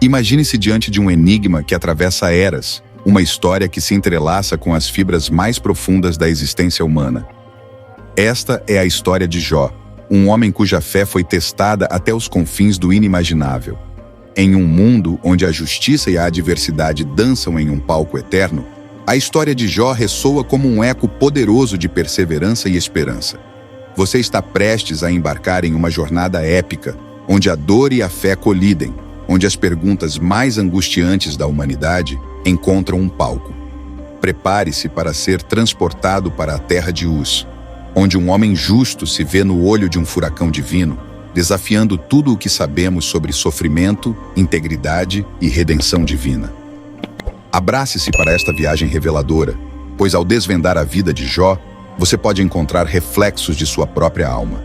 Imagine-se diante de um enigma que atravessa eras, uma história que se entrelaça com as fibras mais profundas da existência humana. Esta é a história de Jó, um homem cuja fé foi testada até os confins do inimaginável. Em um mundo onde a justiça e a adversidade dançam em um palco eterno, a história de Jó ressoa como um eco poderoso de perseverança e esperança. Você está prestes a embarcar em uma jornada épica, onde a dor e a fé colidem, onde as perguntas mais angustiantes da humanidade encontram um palco. Prepare-se para ser transportado para a terra de Uz, onde um homem justo se vê no olho de um furacão divino, desafiando tudo o que sabemos sobre sofrimento, integridade e redenção divina. Abrace-se para esta viagem reveladora, pois ao desvendar a vida de Jó, você pode encontrar reflexos de sua própria alma.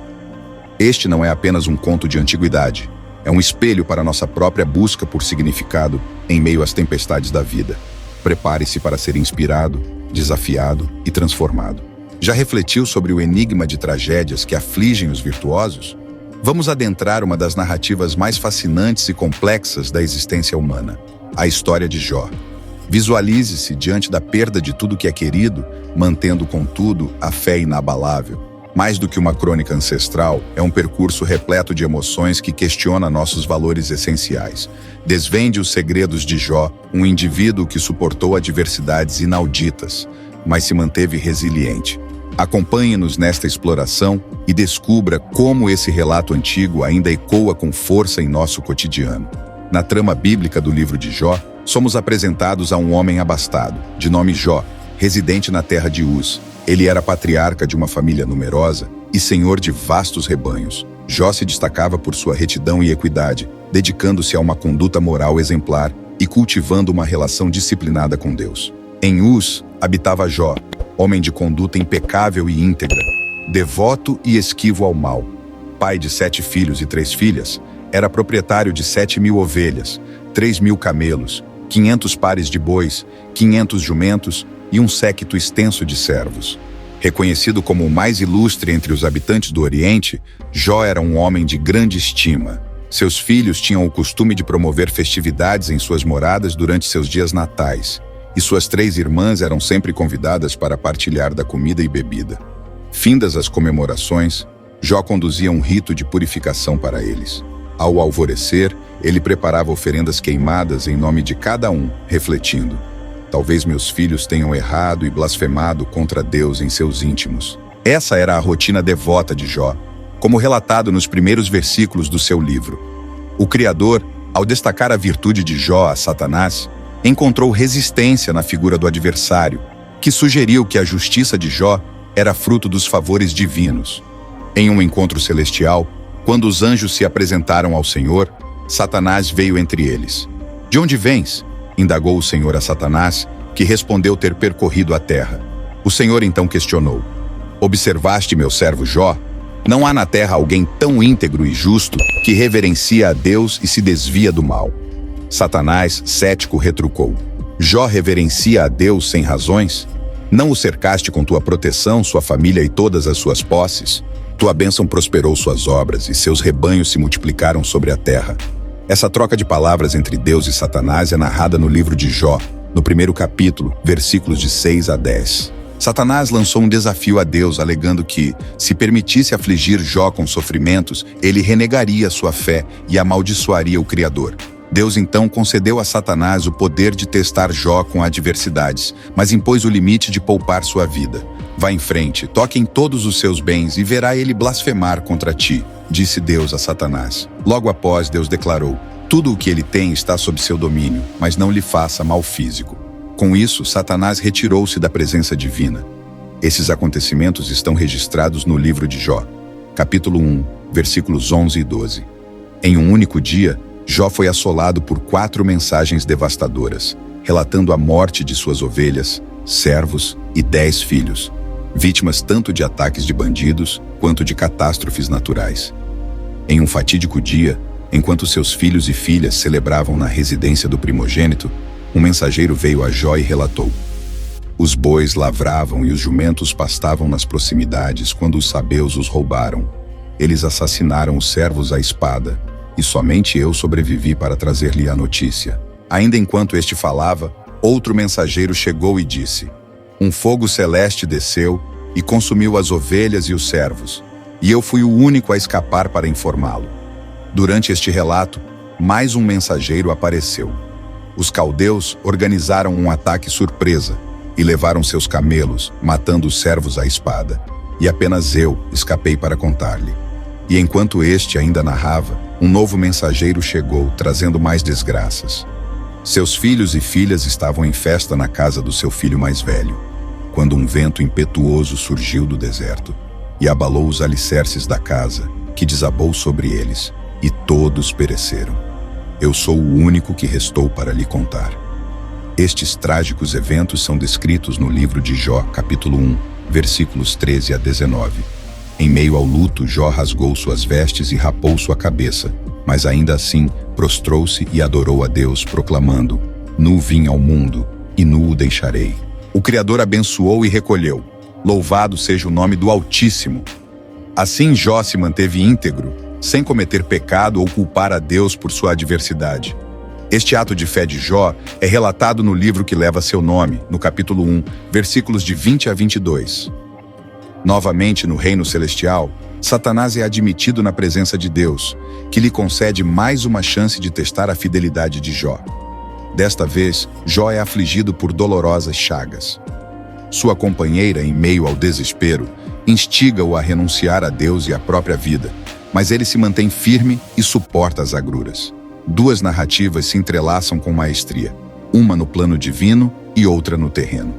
Este não é apenas um conto de antiguidade, é um espelho para nossa própria busca por significado em meio às tempestades da vida. Prepare-se para ser inspirado, desafiado e transformado. Já refletiu sobre o enigma de tragédias que afligem os virtuosos? Vamos adentrar uma das narrativas mais fascinantes e complexas da existência humana, a história de Jó. Visualize-se diante da perda de tudo que é querido, mantendo, contudo, a fé inabalável. Mais do que uma crônica ancestral, é um percurso repleto de emoções que questiona nossos valores essenciais. Desvende os segredos de Jó, um indivíduo que suportou adversidades inauditas, mas se manteve resiliente. Acompanhe-nos nesta exploração e descubra como esse relato antigo ainda ecoa com força em nosso cotidiano. Na trama bíblica do livro de Jó, somos apresentados a um homem abastado, de nome Jó, residente na terra de Uz. Ele era patriarca de uma família numerosa e senhor de vastos rebanhos. Jó se destacava por sua retidão e equidade, dedicando-se a uma conduta moral exemplar e cultivando uma relação disciplinada com Deus. Em Uz habitava Jó, homem de conduta impecável e íntegra, devoto e esquivo ao mal. Pai de 7 filhos e 3 filhas, era proprietário de 7.000 ovelhas, 3.000 camelos, 500 pares de bois, 500 jumentos e um séquito extenso de servos. Reconhecido como o mais ilustre entre os habitantes do Oriente, Jó era um homem de grande estima. Seus filhos tinham o costume de promover festividades em suas moradas durante seus dias natais, e suas 3 irmãs eram sempre convidadas para partilhar da comida e bebida. Findas as comemorações, Jó conduzia um rito de purificação para eles. Ao alvorecer, ele preparava oferendas queimadas em nome de cada um, refletindo: talvez meus filhos tenham errado e blasfemado contra Deus em seus íntimos. Essa era a rotina devota de Jó, como relatado nos primeiros versículos do seu livro. O Criador, ao destacar a virtude de Jó a Satanás, encontrou resistência na figura do adversário, que sugeriu que a justiça de Jó era fruto dos favores divinos. Em um encontro celestial, quando os anjos se apresentaram ao Senhor, Satanás veio entre eles. "De onde vens?" indagou o Senhor a Satanás, que respondeu ter percorrido a terra. O Senhor então questionou: "Observaste meu servo Jó? Não há na terra alguém tão íntegro e justo que reverencia a Deus e se desvia do mal." Satanás, cético, retrucou: "Jó reverencia a Deus sem razões? Não o cercaste com tua proteção, sua família e todas as suas posses? Tua bênção prosperou suas obras e seus rebanhos se multiplicaram sobre a terra." Essa troca de palavras entre Deus e Satanás é narrada no livro de Jó, no primeiro capítulo, versículos de 6 a 10. Satanás lançou um desafio a Deus, alegando que, se permitisse afligir Jó com sofrimentos, ele renegaria sua fé e amaldiçoaria o Criador. Deus então concedeu a Satanás o poder de testar Jó com adversidades, mas impôs o limite de poupar sua vida. "Vá em frente, toque em todos os seus bens e verá ele blasfemar contra ti", disse Deus a Satanás. Logo após, Deus declarou: "Tudo o que ele tem está sob seu domínio, mas não lhe faça mal físico." Com isso, Satanás retirou-se da presença divina. Esses acontecimentos estão registrados no livro de Jó, capítulo 1, versículos 11 e 12. Em um único dia, Jó foi assolado por 4 mensagens devastadoras, relatando a morte de suas ovelhas, servos e 10 filhos, vítimas tanto de ataques de bandidos quanto de catástrofes naturais. Em um fatídico dia, enquanto seus filhos e filhas celebravam na residência do primogênito, um mensageiro veio a Jó e relatou: "Os bois lavravam e os jumentos pastavam nas proximidades quando os sabeus os roubaram. Eles assassinaram os servos à espada, e somente eu sobrevivi para trazer-lhe a notícia. Ainda enquanto este falava, outro mensageiro chegou e disse: um fogo celeste desceu e consumiu as ovelhas e os servos, e eu fui o único a escapar para informá-lo. Durante este relato, mais um mensageiro apareceu. Os caldeus organizaram um ataque surpresa e levaram seus camelos, matando os servos à espada. E apenas eu escapei para contar-lhe. E enquanto este ainda narrava, um novo mensageiro chegou, trazendo mais desgraças. Seus filhos e filhas estavam em festa na casa do seu filho mais velho, quando um vento impetuoso surgiu do deserto e abalou os alicerces da casa, que desabou sobre eles, e todos pereceram. Eu sou o único que restou para lhe contar. Estes trágicos eventos são descritos no livro de Jó, capítulo 1, versículos 13 a 19. Em meio ao luto, Jó rasgou suas vestes e rapou sua cabeça, mas ainda assim prostrou-se e adorou a Deus, proclamando: nu vim ao mundo, e nu o deixarei. O Criador abençoou e recolheu. Louvado seja o nome do Altíssimo. Assim Jó se manteve íntegro, sem cometer pecado ou culpar a Deus por sua adversidade. Este ato de fé de Jó é relatado no livro que leva seu nome, no capítulo 1, versículos de 20 a 22. Novamente, no reino celestial, Satanás é admitido na presença de Deus, que lhe concede mais uma chance de testar a fidelidade de Jó. Desta vez, Jó é afligido por dolorosas chagas. Sua companheira, em meio ao desespero, instiga-o a renunciar a Deus e à própria vida, mas ele se mantém firme e suporta as agruras. Duas narrativas se entrelaçam com maestria, uma no plano divino e outra no terreno.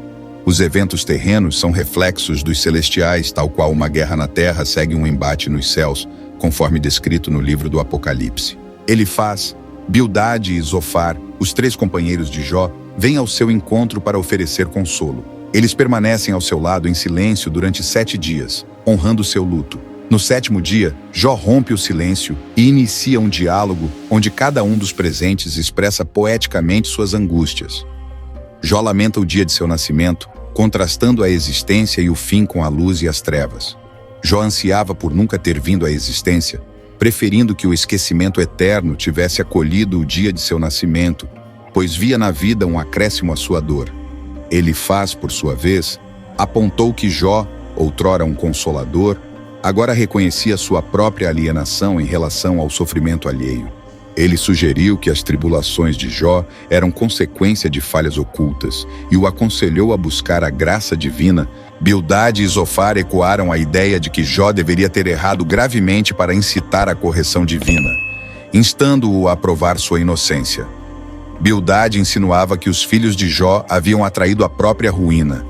Os eventos terrenos são reflexos dos celestiais, tal qual uma guerra na terra segue um embate nos céus, conforme descrito no livro do Apocalipse. Elifaz, Bildade e Zofar, os três companheiros de Jó, vêm ao seu encontro para oferecer consolo. Eles permanecem ao seu lado em silêncio durante 7 dias, honrando seu luto. No 7º dia, Jó rompe o silêncio e inicia um diálogo onde cada um dos presentes expressa poeticamente suas angústias. Jó lamenta o dia de seu nascimento, contrastando a existência e o fim com a luz e as trevas. Jó ansiava por nunca ter vindo à existência, preferindo que o esquecimento eterno tivesse acolhido o dia de seu nascimento, pois via na vida um acréscimo à sua dor. Elifaz, por sua vez, apontou que Jó, outrora um consolador, agora reconhecia sua própria alienação em relação ao sofrimento alheio. Ele sugeriu que as tribulações de Jó eram consequência de falhas ocultas e o aconselhou a buscar a graça divina. Bildade e Zofar ecoaram a ideia de que Jó deveria ter errado gravemente para incitar a correção divina, instando-o a provar sua inocência. Bildade insinuava que os filhos de Jó haviam atraído a própria ruína,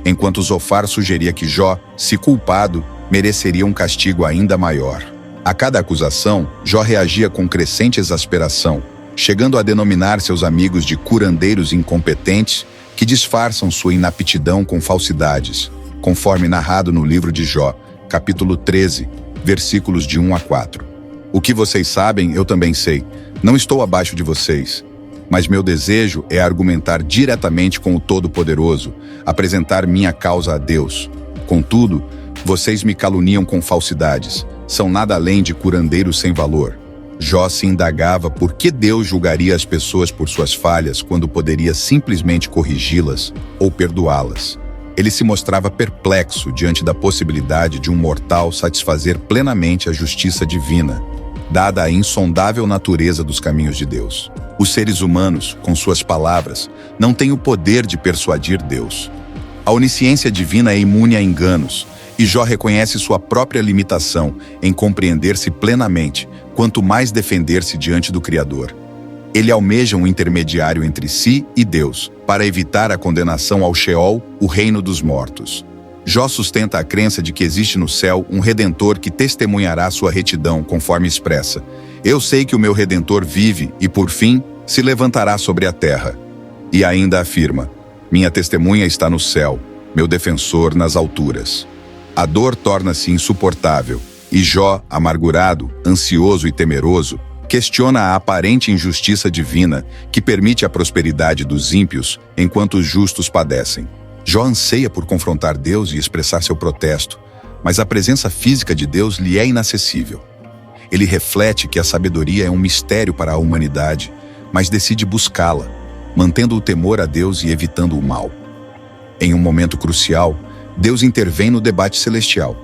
enquanto Zofar sugeria que Jó, se culpado, mereceria um castigo ainda maior. A cada acusação, Jó reagia com crescente exasperação, chegando a denominar seus amigos de curandeiros incompetentes que disfarçam sua inaptidão com falsidades, conforme narrado no livro de Jó, capítulo 13, versículos de 1 a 4. O que vocês sabem, eu também sei. Não estou abaixo de vocês. Mas meu desejo é argumentar diretamente com o Todo-Poderoso, apresentar minha causa a Deus. Contudo, vocês me caluniam com falsidades. São nada além de curandeiros sem valor. Jó se indagava por que Deus julgaria as pessoas por suas falhas quando poderia simplesmente corrigi-las ou perdoá-las. Ele se mostrava perplexo diante da possibilidade de um mortal satisfazer plenamente a justiça divina, dada a insondável natureza dos caminhos de Deus. Os seres humanos, com suas palavras, não têm o poder de persuadir Deus. A onisciência divina é imune a enganos, e Jó reconhece sua própria limitação em compreender-se plenamente, quanto mais defender-se diante do Criador. Ele almeja um intermediário entre si e Deus, para evitar a condenação ao Sheol, o reino dos mortos. Jó sustenta a crença de que existe no céu um Redentor que testemunhará sua retidão, conforme expressa: eu sei que o meu Redentor vive e, por fim, se levantará sobre a terra. E ainda afirma: minha testemunha está no céu, meu defensor nas alturas. A dor torna-se insuportável, e Jó, amargurado, ansioso e temeroso, questiona a aparente injustiça divina que permite a prosperidade dos ímpios enquanto os justos padecem. Jó anseia por confrontar Deus e expressar seu protesto, mas a presença física de Deus lhe é inacessível. Ele reflete que a sabedoria é um mistério para a humanidade, mas decide buscá-la, mantendo o temor a Deus e evitando o mal. Em um momento crucial, Deus intervém no debate celestial.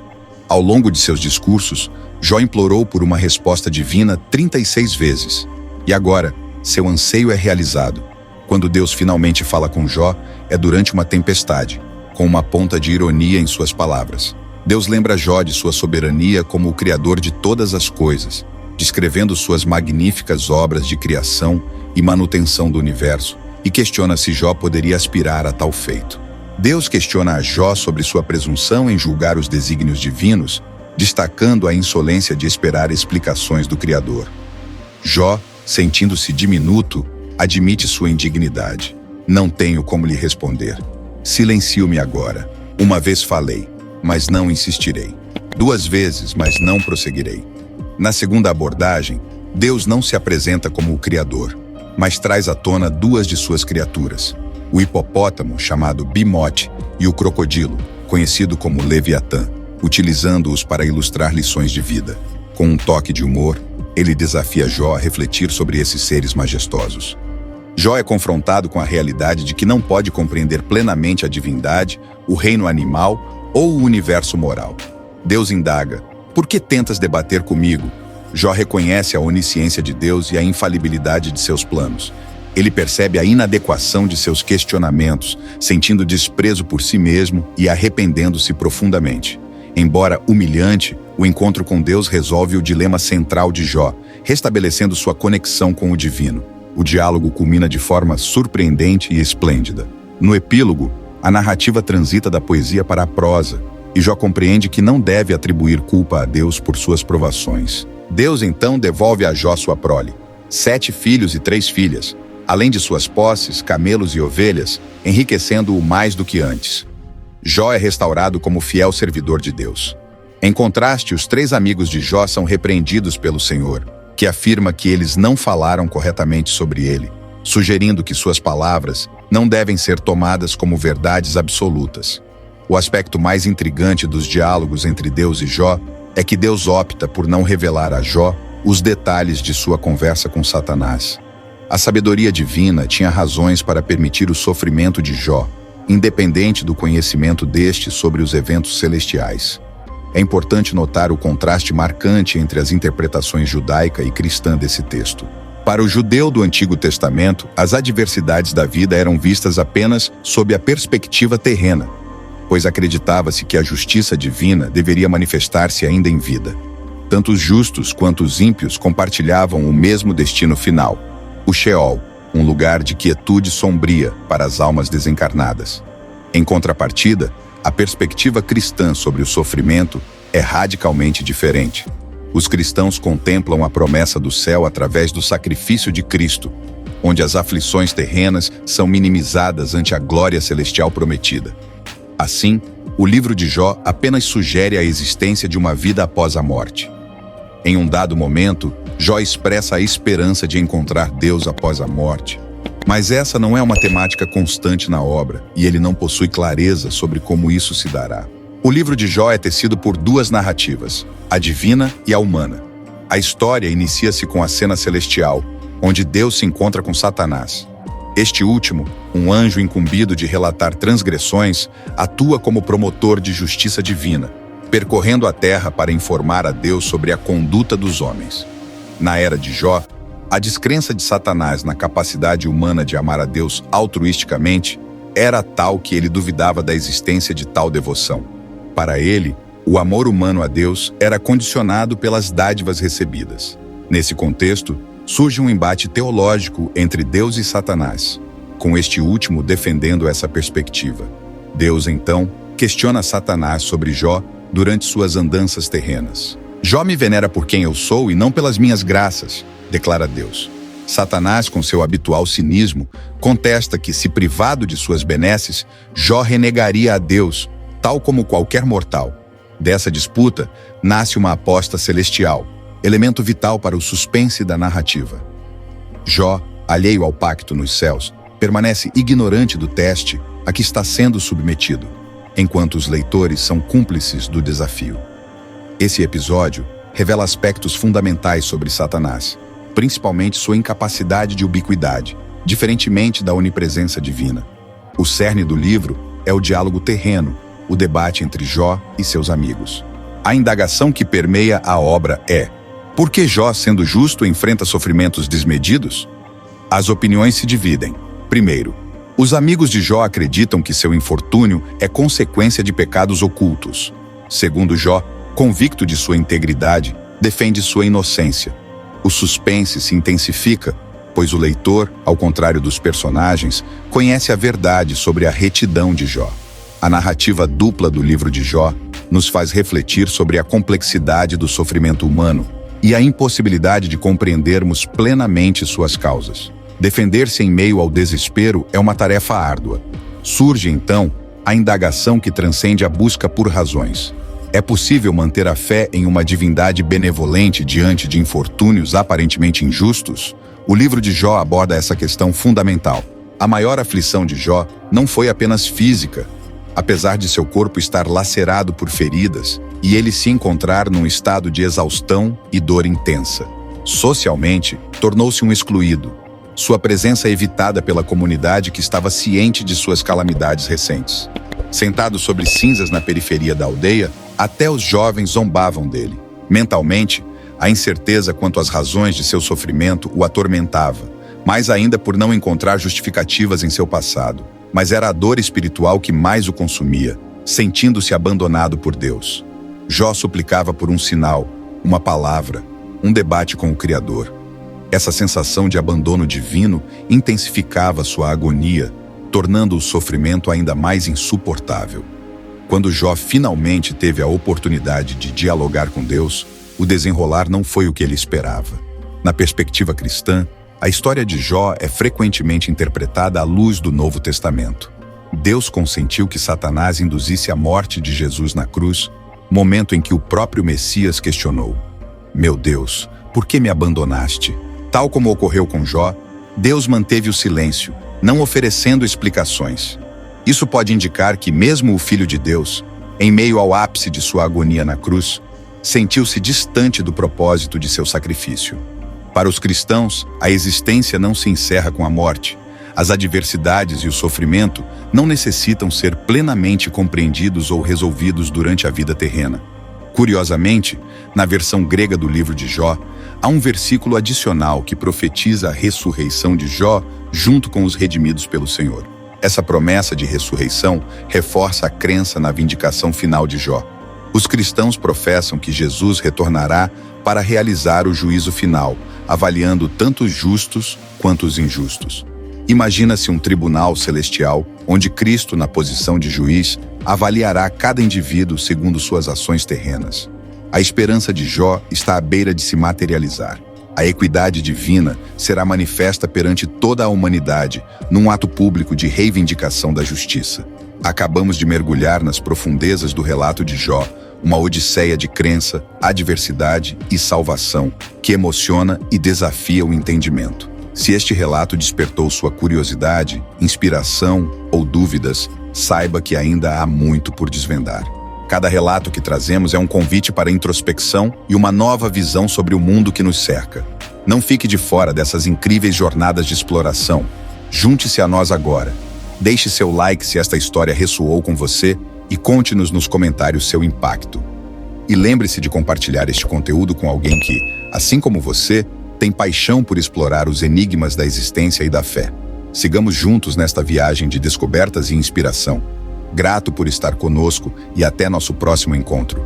Ao longo de seus discursos, Jó implorou por uma resposta divina 36 vezes. E agora, seu anseio é realizado. Quando Deus finalmente fala com Jó, é durante uma tempestade, com uma ponta de ironia em suas palavras. Deus lembra Jó de sua soberania como o Criador de todas as coisas, descrevendo suas magníficas obras de criação e manutenção do universo, e questiona se Jó poderia aspirar a tal feito. Deus questiona a Jó sobre sua presunção em julgar os desígnios divinos, destacando a insolência de esperar explicações do Criador. Jó, sentindo-se diminuto, admite sua indignidade. Não tenho como lhe responder. Silencio-me agora. Uma vez falei, mas não insistirei. 2 vezes, mas não prosseguirei. Na segunda abordagem, Deus não se apresenta como o Criador, mas traz à tona 2 de suas criaturas: o hipopótamo, chamado Bimote, e o crocodilo, conhecido como Leviatã, utilizando-os para ilustrar lições de vida. Com um toque de humor, ele desafia Jó a refletir sobre esses seres majestosos. Jó é confrontado com a realidade de que não pode compreender plenamente a divindade, o reino animal ou o universo moral. Deus indaga: por que tentas debater comigo? Jó reconhece a onisciência de Deus e a infalibilidade de seus planos. Ele percebe a inadequação de seus questionamentos, sentindo desprezo por si mesmo e arrependendo-se profundamente. Embora humilhante, o encontro com Deus resolve o dilema central de Jó, restabelecendo sua conexão com o divino. O diálogo culmina de forma surpreendente e esplêndida. No epílogo, a narrativa transita da poesia para a prosa, e Jó compreende que não deve atribuir culpa a Deus por suas provações. Deus então devolve a Jó sua prole: 7 filhos e 3 filhas, além de suas posses, camelos e ovelhas, enriquecendo-o mais do que antes. Jó é restaurado como fiel servidor de Deus. Em contraste, os 3 amigos de Jó são repreendidos pelo Senhor, que afirma que eles não falaram corretamente sobre ele, sugerindo que suas palavras não devem ser tomadas como verdades absolutas. O aspecto mais intrigante dos diálogos entre Deus e Jó é que Deus opta por não revelar a Jó os detalhes de sua conversa com Satanás. A sabedoria divina tinha razões para permitir o sofrimento de Jó, independente do conhecimento deste sobre os eventos celestiais. É importante notar o contraste marcante entre as interpretações judaica e cristã desse texto. Para o judeu do Antigo Testamento, as adversidades da vida eram vistas apenas sob a perspectiva terrena, pois acreditava-se que a justiça divina deveria manifestar-se ainda em vida. Tanto os justos quanto os ímpios compartilhavam o mesmo destino final: o Sheol, um lugar de quietude sombria para as almas desencarnadas. Em contrapartida, a perspectiva cristã sobre o sofrimento é radicalmente diferente. Os cristãos contemplam a promessa do céu através do sacrifício de Cristo, onde as aflições terrenas são minimizadas ante a glória celestial prometida. Assim, o livro de Jó apenas sugere a existência de uma vida após a morte. Em um dado momento, Jó expressa a esperança de encontrar Deus após a morte. Mas essa não é uma temática constante na obra, e ele não possui clareza sobre como isso se dará. O livro de Jó é tecido por 2 narrativas, a divina e a humana. A história inicia-se com a cena celestial, onde Deus se encontra com Satanás. Este último, um anjo incumbido de relatar transgressões, atua como promotor de justiça divina, percorrendo a terra para informar a Deus sobre a conduta dos homens. Na era de Jó, a descrença de Satanás na capacidade humana de amar a Deus altruisticamente era tal que ele duvidava da existência de tal devoção. Para ele, o amor humano a Deus era condicionado pelas dádivas recebidas. Nesse contexto, surge um embate teológico entre Deus e Satanás, com este último defendendo essa perspectiva. Deus, então, questiona Satanás sobre Jó durante suas andanças terrenas. Jó me venera por quem eu sou e não pelas minhas graças, declara Deus. Satanás, com seu habitual cinismo, contesta que, se privado de suas benesses, Jó renegaria a Deus, tal como qualquer mortal. Dessa disputa, nasce uma aposta celestial, elemento vital para o suspense da narrativa. Jó, alheio ao pacto nos céus, permanece ignorante do teste a que está sendo submetido, enquanto os leitores são cúmplices do desafio. Esse episódio revela aspectos fundamentais sobre Satanás, principalmente sua incapacidade de ubiquidade, diferentemente da onipresença divina. O cerne do livro é o diálogo terreno, o debate entre Jó e seus amigos. A indagação que permeia a obra é: por que Jó, sendo justo, enfrenta sofrimentos desmedidos? As opiniões se dividem. Primeiro, os amigos de Jó acreditam que seu infortúnio é consequência de pecados ocultos. Segundo Jó, convicto de sua integridade, defende sua inocência. O suspense se intensifica, pois o leitor, ao contrário dos personagens, conhece a verdade sobre a retidão de Jó. A narrativa dupla do livro de Jó nos faz refletir sobre a complexidade do sofrimento humano e a impossibilidade de compreendermos plenamente suas causas. Defender-se em meio ao desespero é uma tarefa árdua. Surge, então, a indagação que transcende a busca por razões. É possível manter a fé em uma divindade benevolente diante de infortúnios aparentemente injustos? O livro de Jó aborda essa questão fundamental. A maior aflição de Jó não foi apenas física. Apesar de seu corpo estar lacerado por feridas e ele se encontrar num estado de exaustão e dor intensa, socialmente, tornou-se um excluído. Sua presença evitada pela comunidade que estava ciente de suas calamidades recentes. Sentado sobre cinzas na periferia da aldeia, até os jovens zombavam dele. Mentalmente, a incerteza quanto às razões de seu sofrimento o atormentava, mais ainda por não encontrar justificativas em seu passado. Mas era a dor espiritual que mais o consumia, sentindo-se abandonado por Deus. Jó suplicava por um sinal, uma palavra, um debate com o Criador. Essa sensação de abandono divino intensificava sua agonia, tornando o sofrimento ainda mais insuportável. Quando Jó finalmente teve a oportunidade de dialogar com Deus, o desenrolar não foi o que ele esperava. Na perspectiva cristã, a história de Jó é frequentemente interpretada à luz do Novo Testamento. Deus consentiu que Satanás induzisse a morte de Jesus na cruz, momento em que o próprio Messias questionou: "Meu Deus, por que me abandonaste?" Tal como ocorreu com Jó, Deus manteve o silêncio, não oferecendo explicações. Isso pode indicar que mesmo o Filho de Deus, em meio ao ápice de sua agonia na cruz, sentiu-se distante do propósito de seu sacrifício. Para os cristãos, a existência não se encerra com a morte. As adversidades e o sofrimento não necessitam ser plenamente compreendidos ou resolvidos durante a vida terrena. Curiosamente, na versão grega do livro de Jó, há um versículo adicional que profetiza a ressurreição de Jó junto com os redimidos pelo Senhor. Essa promessa de ressurreição reforça a crença na vindicação final de Jó. Os cristãos professam que Jesus retornará para realizar o juízo final, avaliando tanto os justos quanto os injustos. Imagina-se um tribunal celestial, onde Cristo, na posição de juiz, avaliará cada indivíduo segundo suas ações terrenas. A esperança de Jó está à beira de se materializar. A equidade divina será manifesta perante toda a humanidade, num ato público de reivindicação da justiça. Acabamos de mergulhar nas profundezas do relato de Jó, uma odisseia de crença, adversidade e salvação, que emociona e desafia o entendimento. Se este relato despertou sua curiosidade, inspiração ou dúvidas, saiba que ainda há muito por desvendar. Cada relato que trazemos é um convite para introspecção e uma nova visão sobre o mundo que nos cerca. Não fique de fora dessas incríveis jornadas de exploração. Junte-se a nós agora. Deixe seu like se esta história ressoou com você e conte-nos nos comentários seu impacto. E lembre-se de compartilhar este conteúdo com alguém que, assim como você, tem paixão por explorar os enigmas da existência e da fé. Sigamos juntos nesta viagem de descobertas e inspiração. Grato por estar conosco e até nosso próximo encontro.